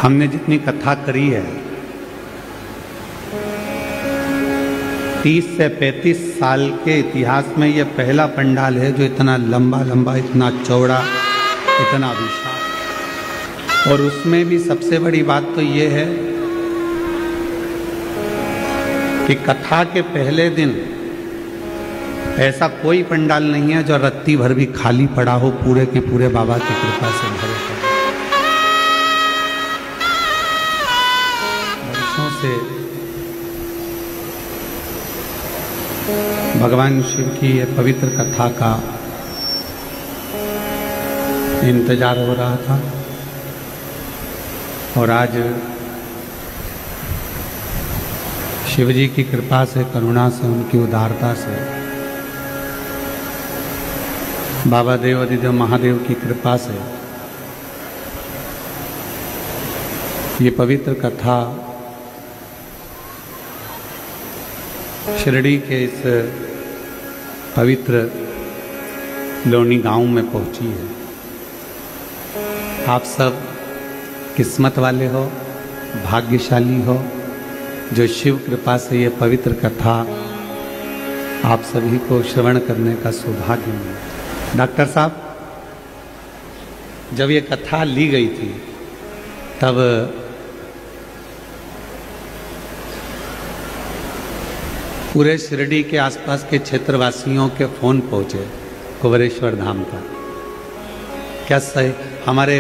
हमने जितनी कथा करी है 30 से 35 साल के इतिहास में यह पहला पंडाल है जो इतना लंबा लंबा, इतना चौड़ा, इतना विशाल। और उसमें भी सबसे बड़ी बात तो ये है कि कथा के पहले दिन ऐसा कोई पंडाल नहीं है जो रत्ती भर भी खाली पड़ा हो, पूरे के पूरे बाबा की कृपा से भरे पड़े। वर्षों से भगवान शिव की ये पवित्र कथा का इंतजार हो रहा था और आज शिव जी की कृपा से, करुणा से, उनकी उदारता से, बाबा देवाधिदेव महादेव की कृपा से ये पवित्र कथा शिरडी के इस पवित्र लोनी गांव में पहुंची है। आप सब किस्मत वाले हो, भाग्यशाली हो जो शिव कृपा से ये पवित्र कथा आप सभी को श्रवण करने का सौभाग्य मिला। डॉक्टर साहब, जब ये कथा ली गई थी तब पूरे शिरडी के आसपास के क्षेत्रवासियों के फोन पहुंचे कुबेरेश्वर धाम का। क्या सही हमारे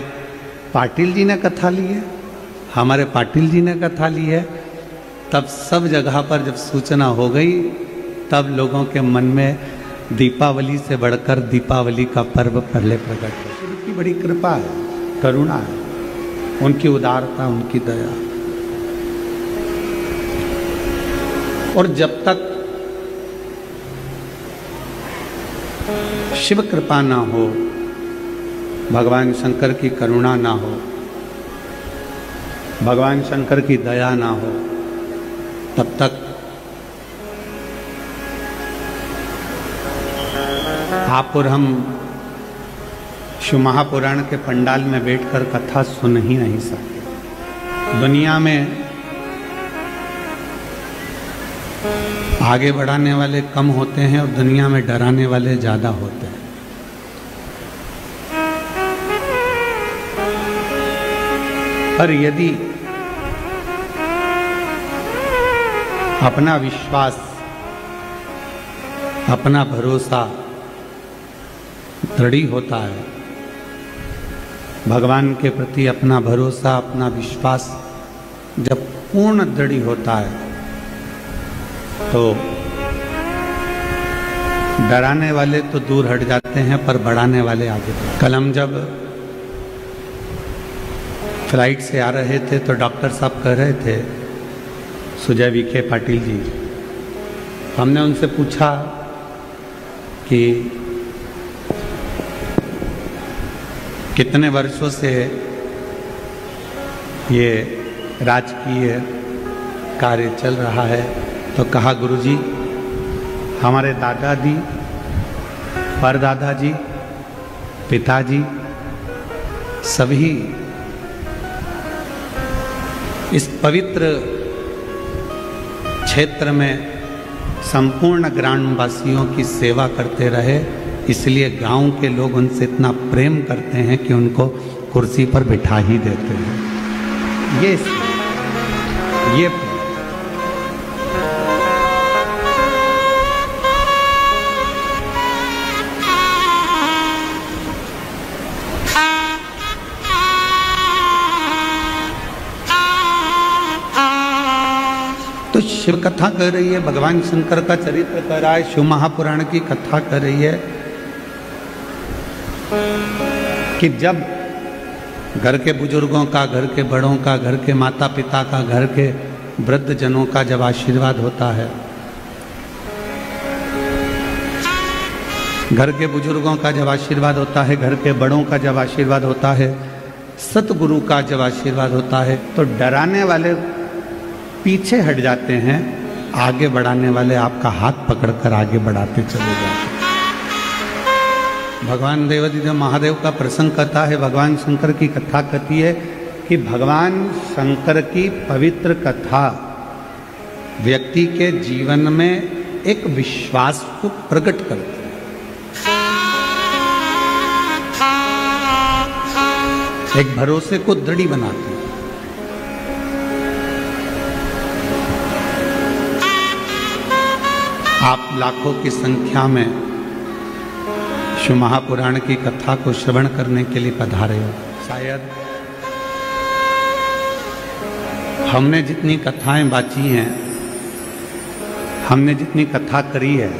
पाटिल जी ने कथा ली है, हमारे पाटिल जी ने कथा ली है। तब सब जगह पर जब सूचना हो गई तब लोगों के मन में दीपावली से बढ़कर दीपावली का पर्व पहले प्रकट हो। उनकी बड़ी कृपा है, करुणा है, उनकी उदारता, उनकी दया। और जब तक शिव कृपा ना हो, भगवान शंकर की करुणा ना हो, भगवान शंकर की दया ना हो, तब तक आप और हम शिव महापुराण के पंडाल में बैठकर कथा सुन ही नहीं सकते। दुनिया में आगे बढ़ाने वाले कम होते हैं और दुनिया में डराने वाले ज्यादा होते हैं। पर यदि अपना विश्वास, अपना भरोसा दृढ़ होता है, भगवान के प्रति अपना भरोसा, अपना विश्वास जब पूर्ण दृढ़ होता है तो डराने वाले तो दूर हट जाते हैं पर बढ़ाने वाले आगे। कल हम जब फ्लाइट से आ रहे थे तो डॉक्टर साहब कह रहे थे, सुजय विखे पाटिल जी, हमने उनसे पूछा कि कितने वर्षों से ये राजकीय कार्य चल रहा है। तो कहा, गुरुजी, हमारे दादाजी, परदादाजी, पिताजी सभी इस पवित्र क्षेत्र में संपूर्ण ग्रामवासियों की सेवा करते रहे, इसलिए गांव के लोग उनसे इतना प्रेम करते हैं कि उनको कुर्सी पर बिठा ही देते हैं। ये तो शिव कथा कर रही है, भगवान शंकर का चरित्र कर रहा है, शिव महापुराण की कथा कर रही है कि जब घर के बुजुर्गों का, घर के बड़ों का, घर के माता पिता का, घर के वृद्ध जनों का जब आशीर्वाद होता है, घर के बुजुर्गों का जब आशीर्वाद होता है, घर के बड़ों का जब आशीर्वाद होता है, सतगुरु का जब आशीर्वाद होता है, तो डराने वाले पीछे हट जाते हैं, आगे बढ़ाने वाले आपका हाथ पकड़कर आगे बढ़ाते चले जाते हैं। भगवान देवाधिदेव महादेव का प्रसंग कथा है, भगवान शंकर की कथा कहती है कि भगवान शंकर की पवित्र कथा व्यक्ति के जीवन में एक विश्वास को प्रकट करती है, एक भरोसे को दृढ़ बनाती है। आप लाखों की संख्या में शिव महापुराण की कथा को श्रवण करने के लिए पधारे हो। शायद हमने जितनी कथाएं बाची हैं, हमने जितनी कथा करी है,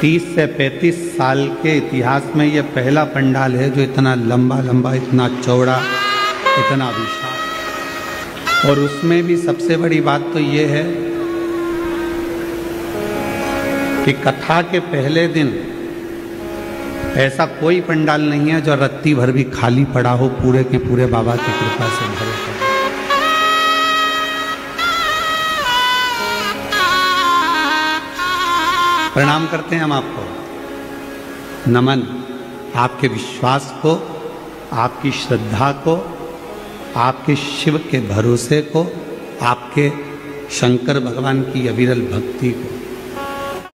30 से 35 साल के इतिहास में यह पहला पंडाल है जो इतना लंबा लंबा, इतना चौड़ा, इतना विशाल। और उसमें भी सबसे बड़ी बात तो यह है कि कथा के पहले दिन ऐसा कोई पंडाल नहीं है जो रत्ती भर भी खाली पड़ा हो, पूरे के पूरे बाबा की कृपा से भरे पड़े। प्रणाम करते हैं हम आपको, नमन आपके विश्वास को, आपकी श्रद्धा को, आपके शिव के भरोसे को, आपके शंकर भगवान की अविरल भक्ति को।